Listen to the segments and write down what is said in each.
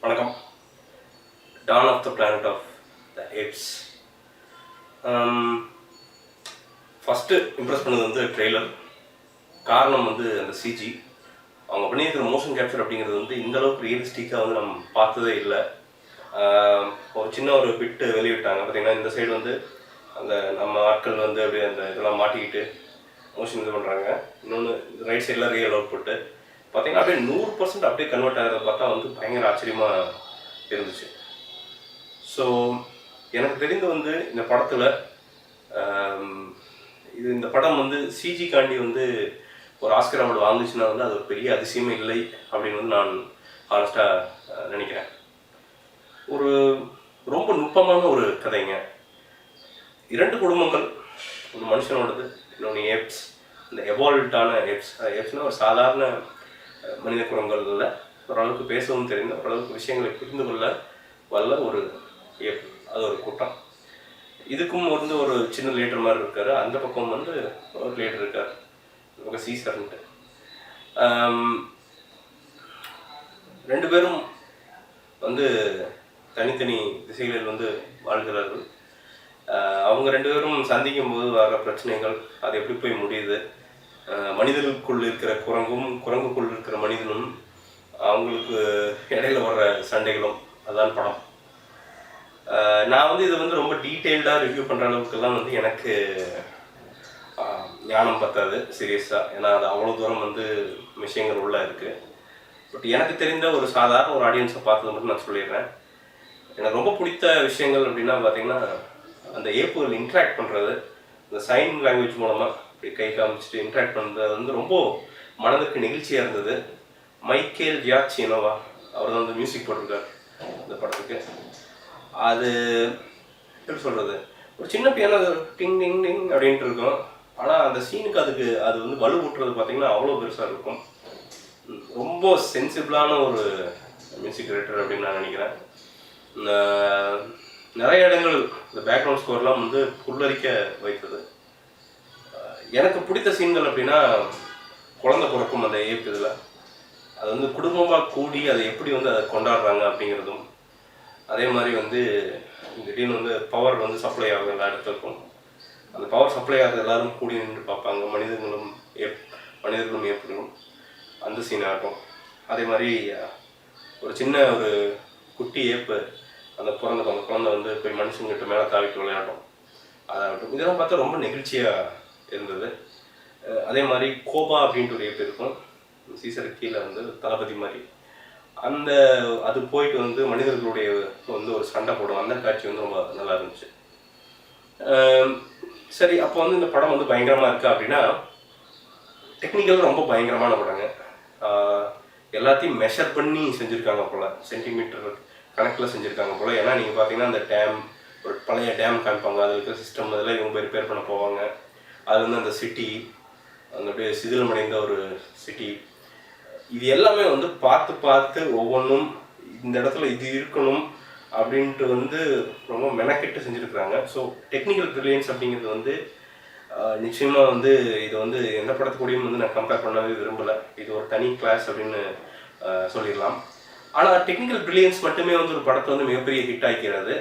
வணக்கம். Dawn of the planet of the apes. First impress பண்ணது வந்து ட்ரெய்லர். காரணம் வந்து அந்த சிஜி. அவங்க பண்ணியிருக்கிற மோஷன் கேப்சர் அப்படிங்கிறது வந்து இந்தளவுக்கு ரியலிஸ்டிக்காக வந்து நம்ம பார்த்ததே இல்லை. ஒரு சின்ன ஒரு பிட்டு வெளியிட்டாங்க பார்த்திங்கன்னா, இந்த சைடு வந்து அந்த நம்ம ஆட்கள் வந்து அப்படியே அந்த இதெல்லாம் மாட்டிக்கிட்டு மோஷன் இது பண்ணுறாங்க. இன்னொன்று ரைட் சைடில் ரியல் அவுட் புட்டு பார்த்திங்கன்னா அப்படியே 100% அப்படியே கன்வெர்ட் ஆகிறத பார்த்தா வந்து பயங்கர ஆச்சரியமாக இருந்துச்சு. ஸோ எனக்கு தெரிந்து வந்து இந்த படத்தில் இந்த படம் வந்து சிஜிக்காண்டி வந்து ஒரு ஆஸ்கர் அவார்டு வாங்குச்சுன்னா வந்து அது ஒரு பெரிய அதிசயமே இல்லை அப்படின்னு வந்து நான் ஹானஸ்டாக நினைக்கிறேன். ஒரு ரொம்ப நுட்பமான ஒரு கதைங்க. 2 குடும்பங்கள், ஒரு மனுஷனோடது, இன்னொன்று ஏப்ஸ். இந்த எவால்வ்டான ஏப்ஸ்னால் ஒரு சாதாரண மனித குரங்களில் ஓரளவுக்கு பேசவும் தெரிந்த, ஓரளவுக்கு விஷயங்களை புரிந்து கொள்ள வல்ல ஒரு ஏப். அது ஒரு கூட்டம். இதுக்கும் வந்து ஒரு சின்ன லீடர் மாதிரி இருக்கார். அந்த பக்கம் வந்து ஒரு லீடர் இருக்கார், ஒரு சீசர்ன்ட்டு. 2 பேரும் வந்து தனித்தனி திசைகளில் வந்து வாழ்கிறார்கள். அவங்க 2 பேரும் சந்திக்கும் போது வர பிரச்சனைகள், அது எப்படி போய் முடியுது, மனிதர்களுக்குள் இருக்கிற குரங்குக்குள் இருக்கிற மனிதனும் அவங்களுக்கு இடையில வர்ற சண்டைகளும், அதுதான் படம். நான் வந்து இதை வந்து ரொம்ப டீட்டெயில்டாக ரிவ்யூ பண்ணுற அளவுக்குலாம் வந்து எனக்கு ஞானம் பத்தாது சீரியஸாக. ஏன்னா அது அவ்வளோ தூரம் வந்து விஷயங்கள் உள்ளே இருக்குது. பட் எனக்கு தெரிந்த ஒரு சாதாரண ஒரு ஆடியன்ஸை பார்த்தது மட்டும் நான் சொல்லிடுறேன். எனக்கு ரொம்ப பிடித்த விஷயங்கள் அப்படின்னா பார்த்திங்கன்னா, அந்த ஏப்புகள் இன்ட்ராக்ட் பண்ணுறது, இந்த சைன் லாங்குவேஜ் மூலமாக இப்படி கை காமிச்சிட்டு இன்ட்ராக்ட் பண்ணுறது வந்து ரொம்ப மனதுக்கு நிகழ்ச்சியாக இருந்தது. மைக்கேல் ஜியாச்சினோவா அவர் தான் வந்து மியூசிக் போட்டிருக்கார் இந்த படத்துக்கு. அது எப்படி சொல்கிறது, ஒரு சின்ன பியானோ டிங் டிங் டிங் அப்படின்ட்டு இருக்கும். ஆனால் அந்த சீனுக்கு அது வந்து வலு ஊட்டுறது பார்த்திங்கன்னா அவ்வளோ பெருசாக இருக்கும். ரொம்ப சென்சிபிளான ஒரு மியூசிக் டைரக்டர் அப்படின்னு நான் நினைக்கிறேன். நிறைய இடங்கள் இந்த பேக்ரவுண்ட் ஸ்கோர்லாம் வந்து புல்லரிக்க வைத்தது. எனக்கு பிடித்த சீன்கள் அப்படின்னா, குழந்தை பிறக்கும் அந்த ஏப் இதில் அது வந்து குடும்பமாக கூடி அதை எப்படி வந்து அதை கொண்டாடுறாங்க அப்படிங்கிறதும், அதே மாதிரி வந்து திடீர்னு வந்து பவர் வந்து சப்ளை ஆகும் எல்லா இடத்துக்கும். அந்த பவர் சப்ளை ஆகிறது எல்லோரும் கூடி நின்று பார்ப்பாங்க, மனிதர்களும் ஏப்களும். அந்த சீன் ஆகட்டும். அதே மாதிரி ஒரு சின்ன ஒரு குட்டி ஏப்பு அந்த குழந்தை வந்து போய் மனுஷங்கிட்ட மேலே தாவிட்டு விளையாடும், அதாகட்டும். இதெல்லாம் பார்த்தா ரொம்ப நெகிழ்ச்சியாக இருந்தது. அதே மாதிரி கோபா அப்படின்ட்டு ஒரு ஏப் இருக்கும், சீசருக்கு கீழே வந்து தளபதி மாதிரி. அது போயிட்டு வந்து மனிதர்களுடைய வந்து ஒரு சண்டை போடும். அந்த காட்சி வந்து ரொம்ப நல்லா இருந்துச்சு. சரி, அப்போ வந்து இந்த படம் வந்து பயங்கரமாக இருக்கா அப்படின்னா, டெக்னிக்கல் ரொம்ப பயங்கரமான படங்க. எல்லாத்தையும் மெஷர் பண்ணி செஞ்சுருக்காங்க போல், சென்டிமீட்டர் கணக்கில் செஞ்சுருக்காங்க போல். ஏன்னா நீங்கள் பார்த்தீங்கன்னா அந்த டேம், ஒரு பழைய டேம் காமிப்பாங்க, அதில் இருக்கிற சிஸ்டம் இதெல்லாம் இவங்க ரிப்பேர் பண்ண போவாங்க. அது வந்து அந்த சிட்டி, அந்த அப்படியே சிதிலமடைந்த ஒரு சிட்டி, இது எல்லாமே வந்து பார்த்து ஒவ்வொன்றும் இந்த இடத்துல இது இருக்கணும் அப்படின்ட்டு வந்து ரொம்ப மெனக்கெட்டு செஞ்சுருக்குறாங்க. ஸோ டெக்னிக்கல் ப்ரில்லியன்ஸ் அப்படிங்கிறது வந்து நிச்சயமாக வந்து இது வந்து எந்த படத்துக்கூடையும் வந்து நான் கம்பேர் பண்ணவே விரும்பலை. இது ஒரு தனி கிளாஸ் அப்படின்னு சொல்லிடலாம். ஆனால் டெக்னிக்கல் ப்ரில்லியன்ஸ் மட்டுமே வந்து ஒரு படத்தை வந்து மிகப்பெரிய ஹிட் ஆகிக்கிறது,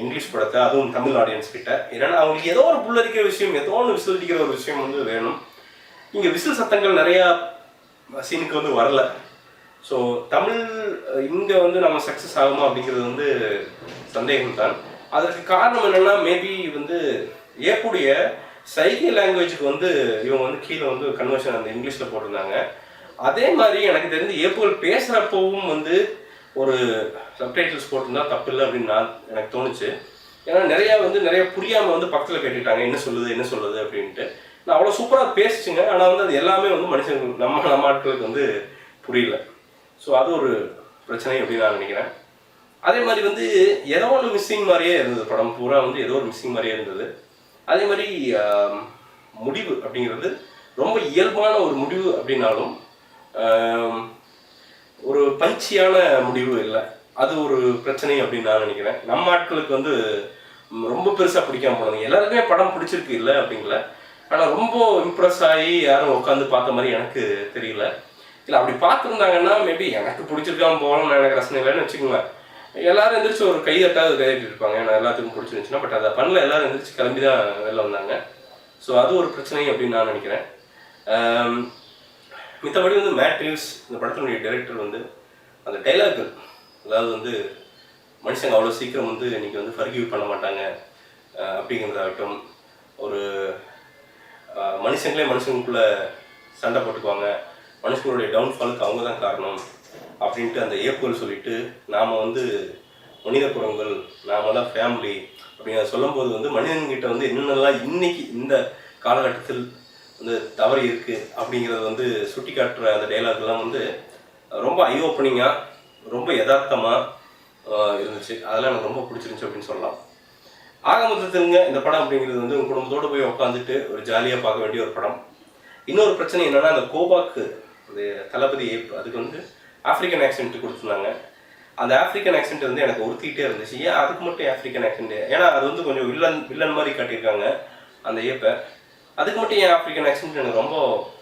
இங்கிலீஷ் படத்தை, அதுவும் தமிழ் ஆடியன்ஸ் கிட்ட. ஏன்னா அவங்களுக்கு ஏதோ ஒரு புல்லரிக்கிற விஷயம், ஏதோ ஒன்று விசில் அடிக்கிற ஒரு விஷயம் வந்து வேணும். இங்கே விசில் சத்தங்கள் நிறையா சீனுக்கு வந்து வரல. ஸோ தமிழ் இங்கே வந்து நம்ம சக்ஸஸ் ஆகுமா அப்படிங்கிறது வந்து சந்தேகம்தான். அதற்கு காரணம் என்னென்னா, மேபி வந்து ஏற்புடைய சைகை லாங்குவேஜுக்கு வந்து இவங்க வந்து கீழே வந்து கன்வர்ஷன் அந்த இங்கிலீஷில் போட்டிருந்தாங்க. அதே மாதிரி எனக்கு தெரிஞ்சு ஏப்புகள் பேசுகிறப்பவும் வந்து ஒரு சப்டைட்டில்ஸ் போட்டிருந்தா தப்பு இல்லை அப்படின்னு எனக்கு தோணுச்சு. ஏன்னா நிறைய புரியாமல் வந்து பக்கத்தில் கேட்டுட்டாங்க, என்ன சொல்லுது அப்படின்ட்டு. நான் அவ்வளோ சூப்பராக பேசிச்சுங்க, ஆனால் வந்து அது எல்லாமே வந்து மனுஷங்களுக்கு நம்ம ஆட்களுக்கு வந்து புரியல. ஸோ அது ஒரு பிரச்சனை அப்படின்னு நான் நினைக்கிறேன். அதே மாதிரி வந்து ஏதோ ஒன்று மிஸ்ஸிங் மாதிரியே இருந்தது, படம் பூரா வந்து ஏதோ ஒரு மிஸ்ஸிங் மாதிரியே இருந்தது. அதே மாதிரி முடிவு அப்படிங்கிறது ரொம்ப இயல்பான ஒரு முடிவு அப்படின்னாலும் ஒரு பஞ்சியான முடிவு இல்லை. அது ஒரு பிரச்சனை அப்படின்னு நான் நினைக்கிறேன். நம்ம ஆட்களுக்கு வந்து ரொம்ப பெருசாக பிடிக்காம போனது. எல்லாருக்குமே படம் பிடிச்சிருக்கு இல்லை அப்படிங்கல, ஆனால் ரொம்ப இம்ப்ரெஸ் ஆகி யாரும் உட்காந்து பார்த்த மாதிரி எனக்கு தெரியல. இல்லை அப்படி பார்த்துருந்தாங்கன்னா மேபி எனக்கு பிடிச்சிருக்காம போகலாம், எனக்கு ரசனை இல்லைன்னு வச்சுக்கோங்களேன். எல்லாரும் எந்திரிச்சு ஒரு கைதட்டாவது கைதட்டி இருப்பாங்க, ஏன்னா எல்லாத்துக்கும் பிடிச்சிருந்துச்சுன்னா. பட் அதை பண்ணல, எல்லாரும் எந்திரிச்சு கிளம்பி தான் வெளில வந்தாங்க. ஸோ அது ஒரு பிரச்சனை அப்படின்னு நான் நினைக்கிறேன். மித்தபடி வந்து மேட் ரீவ்ஸ் இந்த படத்தினுடைய டைரக்டர் வந்து அந்த டைலாக், அதாவது வந்து மனுஷங்க அவ்வளோ சீக்கிரம் வந்து இன்றைக்கி வந்து ஃபர்கிவ் பண்ண மாட்டாங்க அப்படிங்கிறதாகட்டும், ஒரு மனுஷங்களே மனுஷங்களுக்குள்ளே சண்டை போட்டுக்குவாங்க, மனுஷங்களுடைய டவுன்ஃபாலுக்கு அவங்க தான் காரணம் அப்படின்ட்டு அந்த ஏப்புகள் சொல்லிட்டு நாம் வந்து மனித குரங்கள், நாம் தான் ஃபேமிலி அப்படின்னு சொல்லும்போது வந்து மனிதன்கிட்ட வந்து என்னென்னலாம் இன்றைக்கி இந்த காலகட்டத்தில் வந்து தவறு இருக்குது அப்படிங்கிறத வந்து சுட்டி காட்டுற அந்த டைலாக்லாம் வந்து ரொம்ப ஐ ஓப்பனிங்காக, ரொம்ப யதார்த்தமாக இருந்துச்சு. அதெல்லாம் எனக்கு ரொம்ப பிடிச்சிருந்துச்சு அப்படின்னு சொல்லலாம். ஆக மொத்தத்துங்க இந்த படம் அப்படிங்கிறது வந்து உங்கள் குடும்பத்தோடு போய் உட்காந்துட்டு ஒரு ஜாலியாக பார்க்க வேண்டிய ஒரு படம். இன்னொரு பிரச்சனை என்னென்னா, அந்த கோபாக்கு அந்த தளபதி ஏப் அதுக்கு வந்து ஆஃப்ரிக்கன் ஆக்சென்ட் கொடுத்துருந்தாங்க. அந்த ஆஃப்ரிக்கன் ஆக்சென்ட் வந்து எனக்கு உறுத்திக்கிட்டே இருந்துச்சு. ஏன் அதுக்கு மட்டும் ஆஃப்ரிக்கன் ஆக்சென்ட்? ஏன்னா அது வந்து கொஞ்சம் வில்லன் மாதிரி காட்டியிருக்காங்க அந்த ஏப்பை. அதுக்கு மட்டும் ஏன் ஆஃப்ரிக்கன் ஆக்சென்ட் எனக்கு ரொம்ப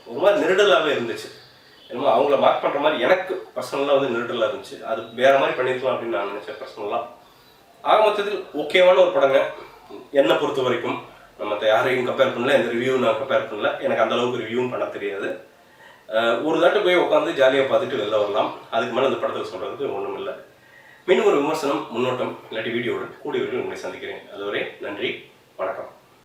ஒரு மாதிரி நெருடலாகவே இருந்துச்சு. என்னமோ அவங்கள மார்க் பண்ணுற மாதிரி எனக்கு பர்சனலாக வந்து நெருடலாக இருந்துச்சு. அது வேறு மாதிரி பண்ணியிருக்கலாம் அப்படின்னு நான் நினச்சேன் பர்சனலாக. ஆக மொத்தத்தில் ஓகேவான ஒரு படங்க என்னை பொறுத்த வரைக்கும். நம்ம யாரையும் கம்பேர் பண்ணல, எந்த ரிவ்யூவும் நான் கம்பேர் பண்ணல, எனக்கு அந்தளவுக்கு ரிவ்யூவும் பண்ண தெரியாது. ஒரு தாட்டு போய் உட்காந்து ஜாலியாக பார்த்துட்டு வெளில வரலாம். அதுக்கு மேலே அந்த படத்தில் சொல்கிறதுக்கு ஒன்றும் இல்லை. மீண்டும் ஒரு விமர்சனம், முன்னோட்டம் இல்லாட்டி வீடியோவுடன் கூடிய விரைவில் உங்களை சந்திக்கிறேன். அதுவரை நன்றி, வணக்கம்.